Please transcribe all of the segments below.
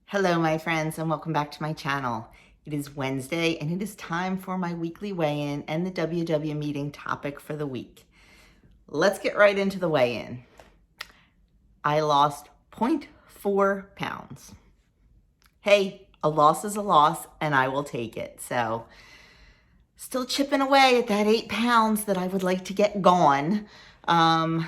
Hello, my friends, and welcome back to my channel. It is Wednesday, and it is time for my weekly weigh-in and the WW meeting topic for the week. Let's get right into the weigh-in. I lost 0.4 pounds. Hey, a loss is a loss, and I will take it. So, still chipping away at that 8 pounds that I would like to get gone. But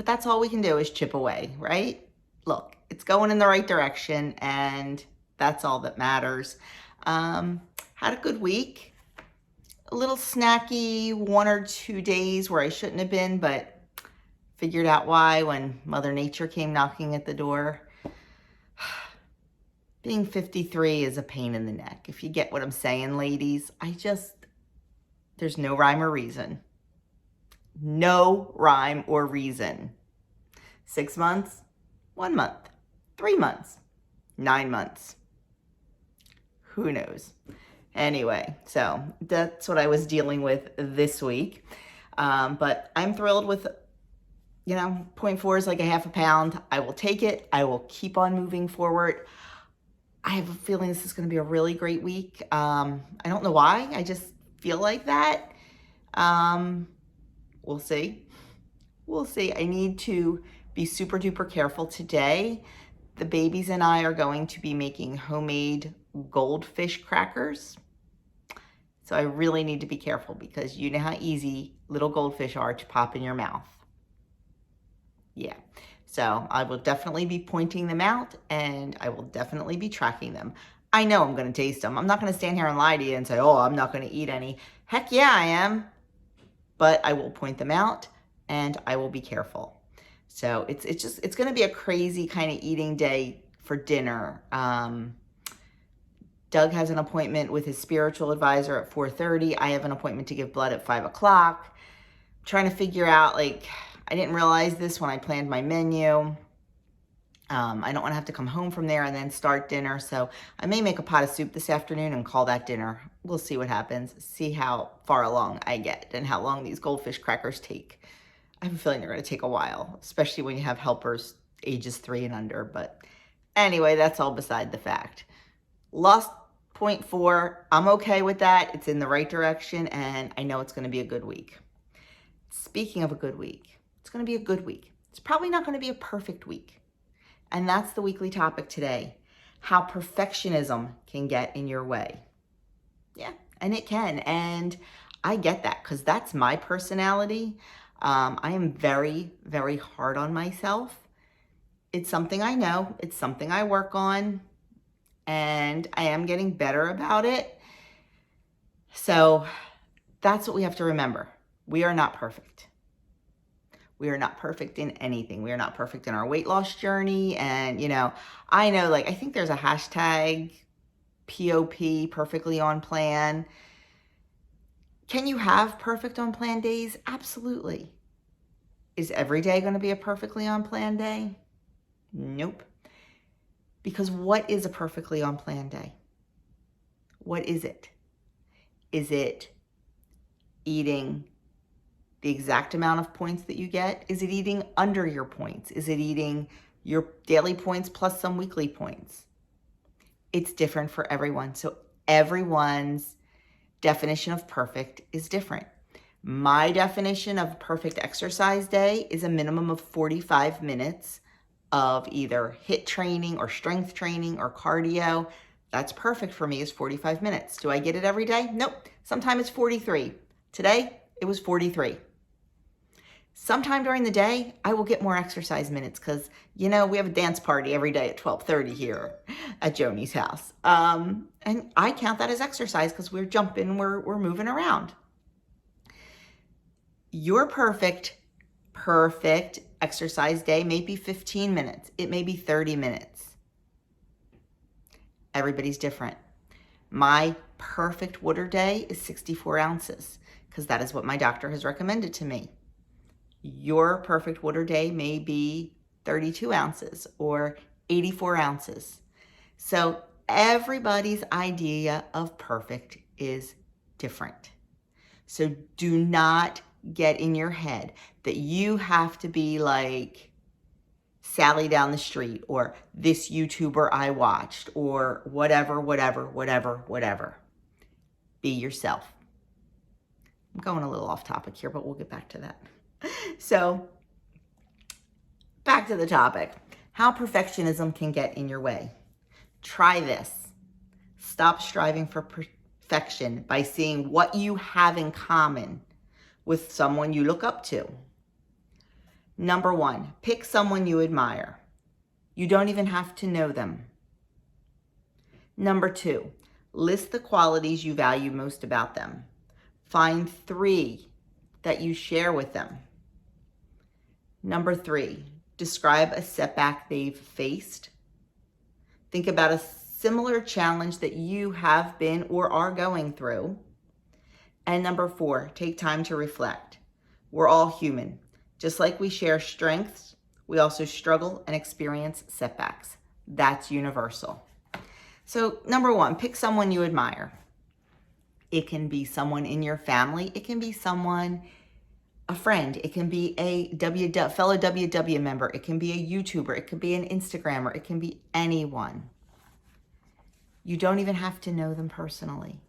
that's all we can do is chip away, right? Look, it's going in the right direction, and that's all that matters. Had a good week. A little snacky 1 or 2 days where I shouldn't have been, but figured out why when Mother Nature came knocking at the door. Being 53 is a pain in the neck. If you get what I'm saying, ladies, there's no rhyme or reason. No rhyme or reason. 6 months, 1 month, 3 months, 9 months. Who knows? Anyway, so that's what I was dealing with this week. But I'm thrilled with, 0.4 is like a half a pound. I will take it. I will keep on moving forward. I have a feeling this is going to be a really great week. I don't know why. I just feel like that. We'll see. We'll see. I need to be super duper careful today. The babies and I are going to be making homemade goldfish crackers. So I really need to be careful because you know how easy little goldfish are to pop in your mouth. Yeah. So I will definitely be pointing them out, and I will definitely be tracking them. I know I'm going to taste them. I'm not going to stand here and lie to you and say, oh, I'm not going to eat any. Heck yeah, I am. But I will point them out, and I will be careful. So it's going to be a crazy kind of eating day for dinner. Doug has an appointment with his spiritual advisor at 4:30. I have an appointment to give blood at 5 o'clock. I'm trying to figure out, I didn't realize this when I planned my menu. I don't want to have to come home from there and then start dinner. So I may make a pot of soup this afternoon and call that dinner. We'll see what happens. See how far along I get and how long these goldfish crackers take. I have a feeling they're going to take a while, especially when you have helpers ages 3 and under. But anyway, that's all beside the fact. Lost 0.4. I'm okay with that. It's in the right direction, and I know it's going to be a good week. Speaking of a good week, it's going to be a good week. It's probably not going to be a perfect week. And that's the weekly topic today, how perfectionism can get in your way. Yeah, and it can. And I get that because that's my personality. I am very, very hard on myself. It's something I know. It's something I work on. And I am getting better about it. So that's what we have to remember. We are not perfect. We are not perfect in anything. We are not perfect in our weight loss journey. And, I know, I think there's a hashtag POP, perfectly on plan. Can you have perfect on plan days? Absolutely. Is every day going to be a perfectly on plan day? Nope. Because what is a perfectly on plan day? What is it? Is it eating the exact amount of points that you get? Is it eating under your points? Is it eating your daily points plus some weekly points? It's different for everyone. So everyone's definition of perfect is different. My definition of perfect exercise day is a minimum of 45 minutes of either HIIT training or strength training or cardio. That's perfect for me, is 45 minutes. Do I get it every day? Nope. Sometimes it's 43. Today, it was 43. Sometime during the day, I will get more exercise minutes because, we have a dance party every day at 12:30 here at Joni's house. And I count that as exercise because we're jumping, we're moving around. Your perfect exercise day may be 15 minutes. It may be 30 minutes. Everybody's different. My perfect water day is 64 ounces because that is what my doctor has recommended to me. Your perfect water day may be 32 ounces or 84 ounces. So everybody's idea of perfect is different. So do not get in your head that you have to be Sally down the street, or this YouTuber I watched, or whatever, whatever, whatever, whatever. Be yourself. I'm going a little off topic here, but we'll get back to that. So, back to the topic. How perfectionism can get in your way. Try this. Stop striving for perfection by seeing what you have in common with someone you look up to. Number 1, pick someone you admire. You don't even have to know them. Number 2, list the qualities you value most about them. Find 3 that you share with them. Number 3, describe a setback they've faced. Think about a similar challenge that you have been or are going through. And number 4, take time to reflect. We're all human. Just like we share strengths, we also struggle and experience setbacks. That's universal. So number 1, pick someone you admire. It can be someone in your family. It can be someone, a friend. It can be a fellow WW member. It can be a YouTuber. It could be an Instagrammer. It can be anyone. You don't even have to know them personally.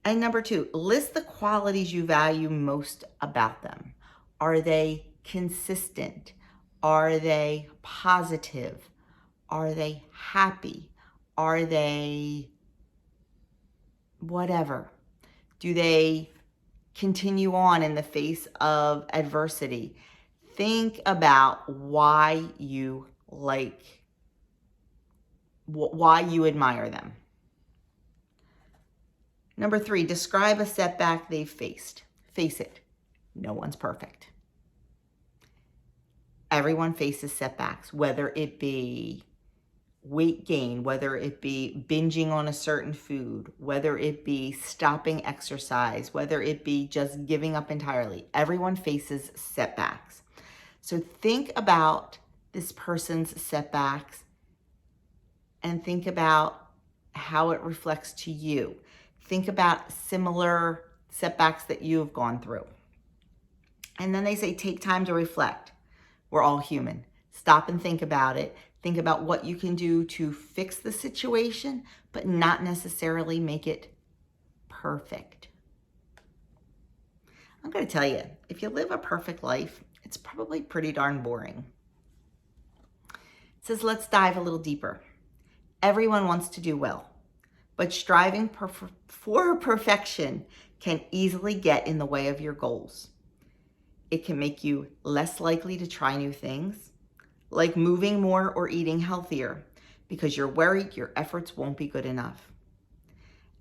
And number 2, list the qualities you value most about them. Are they consistent? Are they positive? Are they happy? Are they whatever? Do they continue on in the face of adversity? Think about why you admire them. Number 3, describe a setback they've faced. Face it, no one's perfect. Everyone faces setbacks, whether it be weight gain, whether it be binging on a certain food, whether it be stopping exercise, whether it be just giving up entirely. Everyone faces setbacks. So think about this person's setbacks and think about how it reflects to you. Think about similar setbacks that you have gone through. And then they say, take time to reflect. We're all human. Stop and think about it. Think about what you can do to fix the situation, but not necessarily make it perfect. I'm going to tell you, if you live a perfect life, it's probably pretty darn boring. It says, let's dive a little deeper. Everyone wants to do well, but striving for perfection can easily get in the way of your goals. It can make you less likely to try new things, like moving more or eating healthier, because you're worried your efforts won't be good enough.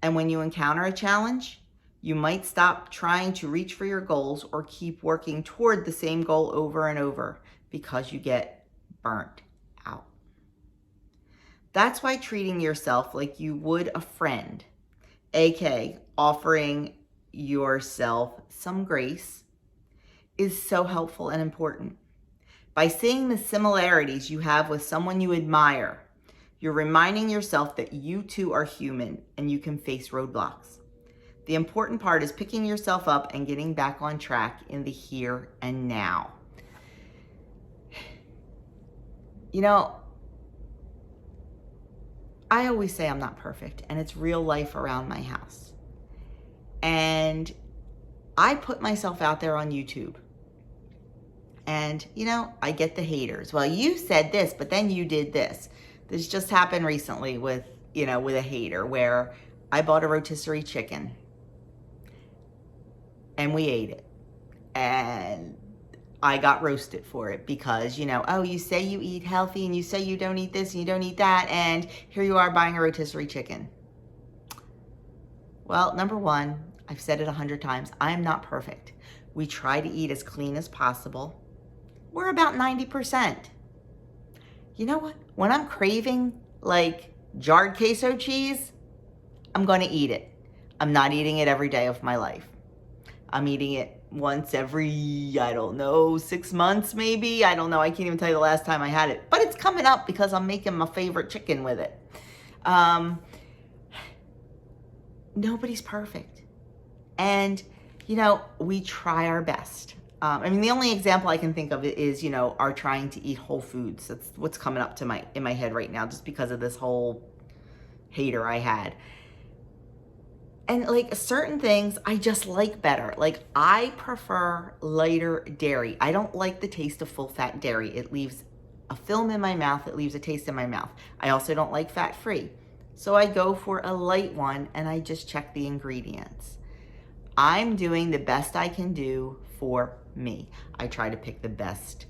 And when you encounter a challenge, you might stop trying to reach for your goals or keep working toward the same goal over and over because you get burnt out. That's why treating yourself like you would a friend, aka offering yourself some grace, is so helpful and important. By seeing the similarities you have with someone you admire, you're reminding yourself that you too are human and you can face roadblocks. The important part is picking yourself up and getting back on track in the here and now. You know, I always say I'm not perfect, and it's real life around my house. And I put myself out there on YouTube. And, you know, I get the haters. Well, you said this, but then you did this. This just happened recently with a hater where I bought a rotisserie chicken and we ate it. And I got roasted for it because, oh, you say you eat healthy and you say you don't eat this and you don't eat that. And here you are buying a rotisserie chicken. Well, number 1, I've said it 100 times. I am not perfect. We try to eat as clean as possible. We're about 90%. You know what? When I'm craving like jarred queso cheese, I'm going to eat it. I'm not eating it every day of my life. I'm eating it once every, 6 months maybe. I don't know. I can't even tell you the last time I had it. But it's coming up because I'm making my favorite chicken with it. Nobody's perfect. And, we try our best. I mean, the only example I can think of is, are trying to eat whole foods. That's what's coming up to in my head right now, just because of this whole hater I had. And like certain things I just like better. Like I prefer lighter dairy. I don't like the taste of full fat dairy. It leaves a film in my mouth. It leaves a taste in my mouth. I also don't like fat free. So I go for a light one and I just check the ingredients. I'm doing the best I can do for me. I try to pick the best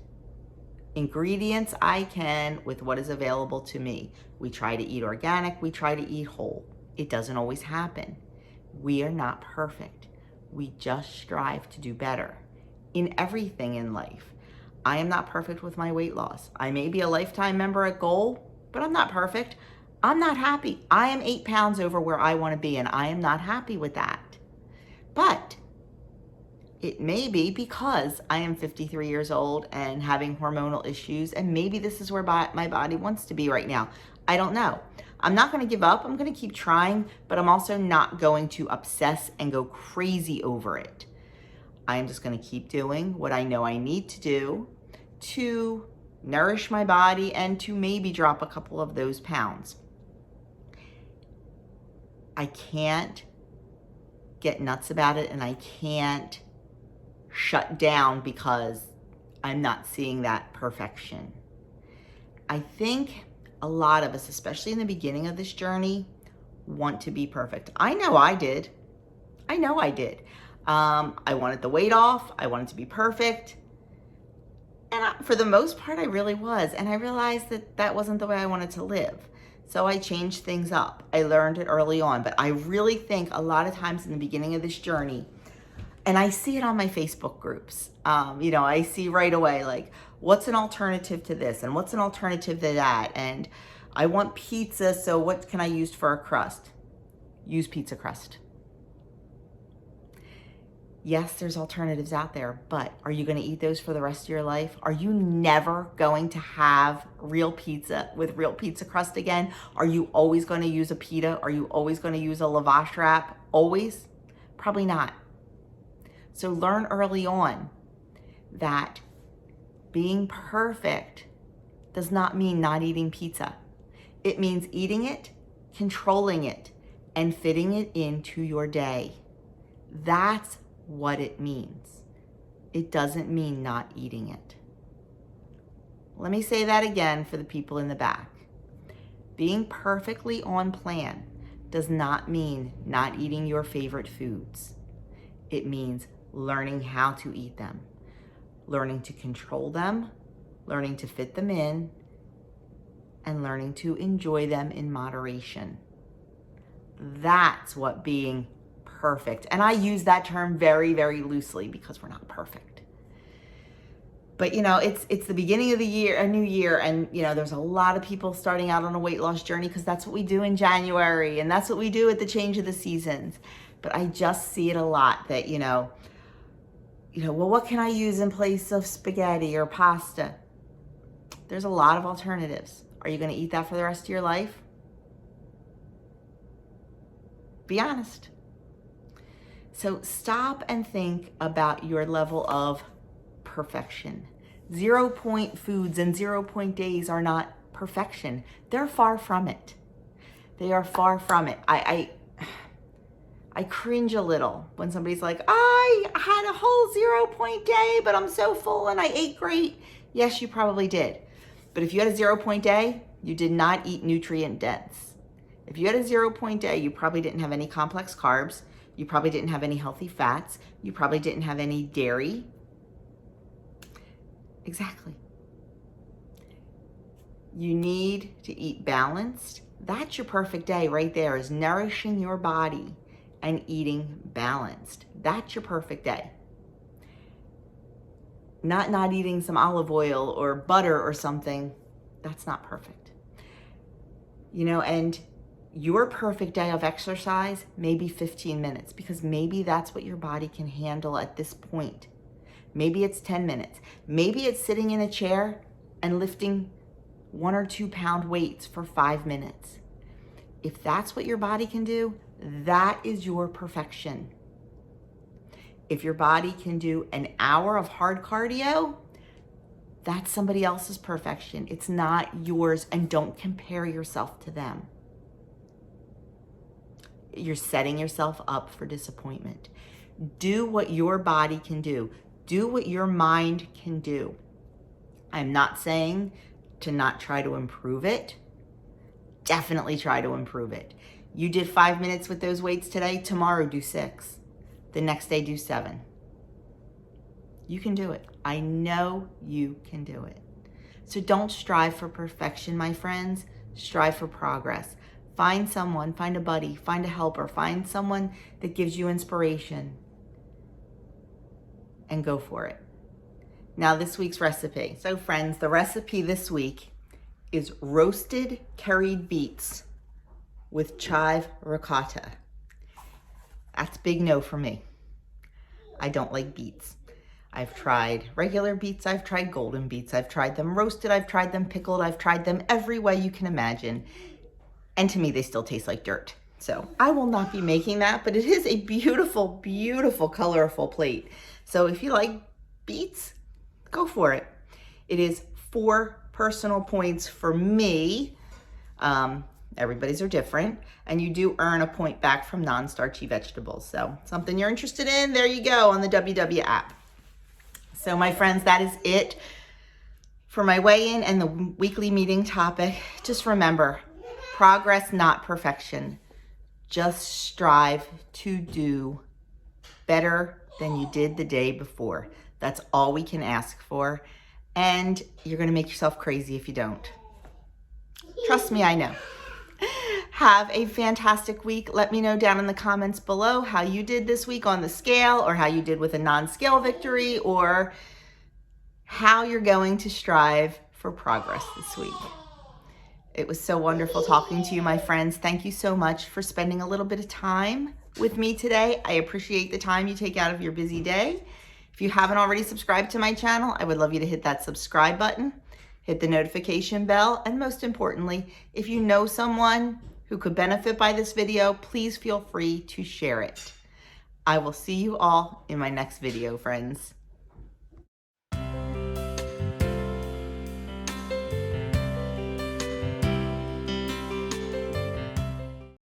ingredients I can with what is available to me. We try to eat organic. We try to eat whole. It doesn't always happen. We are not perfect. We just strive to do better in everything in life. I am not perfect with my weight loss. I may be a lifetime member at goal, but I'm not perfect. I'm not happy. I am 8 pounds over where I want to be, and I am not happy with that. But it may be because I am 53 years old and having hormonal issues, and maybe this is where my body wants to be right now. I don't know. I'm not going to give up. I'm going to keep trying, but I'm also not going to obsess and go crazy over it. I am just going to keep doing what I know I need to do to nourish my body and to maybe drop a couple of those pounds. I can't get nuts about it, and I can't shut down because I'm not seeing that perfection. I think a lot of us, especially in the beginning of this journey, want to be perfect. I know I did. I wanted the weight off. I wanted to be perfect. And for the most part, I really was. And I realized that that wasn't the way I wanted to live. So I changed things up. I learned it early on. But I really think a lot of times in the beginning of this journey, and I see it on my Facebook groups, I see right away, like, what's an alternative to this? And what's an alternative to that? And I want pizza, so what can I use for a crust? Use pizza crust. Yes, there's alternatives out there, but are you going to eat those for the rest of your life? Are you never going to have real pizza with real pizza crust again? Are you always going to use a pita? Are you always going to use a lavash wrap? Always? Probably not. So learn early on that being perfect does not mean not eating pizza. It means eating it, controlling it, and fitting it into your day. That's what it means. It doesn't mean not eating it. Let me say that again for the people in the back. Being perfectly on plan does not mean not eating your favorite foods. It means learning how to eat them, learning to control them, learning to fit them in, and learning to enjoy them in moderation. That's what being perfect. And I use that term very, very loosely because we're not perfect. But it's the beginning of the year, a new year, and there's a lot of people starting out on a weight loss journey because that's what we do in January, and that's what we do at the change of the seasons. But I just see it a lot that, well, what can I use in place of spaghetti or pasta? There's a lot of alternatives. Are you going to eat that for the rest of your life? Be honest. So stop and think about your level of perfection. 0 point foods and 0 point days are not perfection. They're far from it. They are far from it. I cringe a little when somebody's like, I had a whole 0 point day, but I'm so full and I ate great. Yes, you probably did. But if you had a 0 point day, you did not eat nutrient dense. If you had a 0 point day, you probably didn't have any complex carbs. You probably didn't have any healthy fats. You probably didn't have any dairy. Exactly. You need to eat balanced. That's your perfect day right there, is nourishing your body and eating balanced. That's your perfect day. Not eating some olive oil or butter or something. That's not perfect. And your perfect day of exercise may be 15 minutes because maybe that's what your body can handle at this point. Maybe it's 10 minutes. Maybe it's sitting in a chair and lifting 1 or 2 pound weights for 5 minutes. If that's what your body can do, that is your perfection. If your body can do an hour of hard cardio, that's somebody else's perfection. It's not yours, and don't compare yourself to them. You're setting yourself up for disappointment. Do what your body can do. Do what your mind can do. I'm not saying to not try to improve it. Definitely try to improve it. You did 5 minutes with those weights today. Tomorrow, do 6. The next day, do 7. You can do it. I know you can do it. So don't strive for perfection, my friends. Strive for progress. Find someone, find a buddy, find a helper, find someone that gives you inspiration, and go for it. Now, this week's recipe. So friends, the recipe this week is roasted curried beets with chive ricotta. That's big no for me. I don't like beets. I've tried regular beets, I've tried golden beets, I've tried them roasted, I've tried them pickled, I've tried them every way you can imagine. And to me, they still taste like dirt. So I will not be making that, but it is a beautiful, beautiful, colorful plate. So if you like beets, go for it. It is 4 personal points for me. Everybody's are different. And you do earn a point back from non-starchy vegetables. So something you're interested in, there you go on the WW app. So my friends, that is it for my weigh-in and the weekly meeting topic. Just remember, progress, not perfection. Just strive to do better than you did the day before. That's all we can ask for. And you're going to make yourself crazy if you don't. Trust me, I know. Have a fantastic week. Let me know down in the comments below how you did this week on the scale, or how you did with a non-scale victory, or how you're going to strive for progress this week. It was so wonderful talking to you, my friends. Thank you so much for spending a little bit of time with me today. I appreciate the time you take out of your busy day. If you haven't already subscribed to my channel, I would love you to hit that subscribe button, hit the notification bell, and most importantly, if you know someone who could benefit by this video, please feel free to share it. I will see you all in my next video, friends.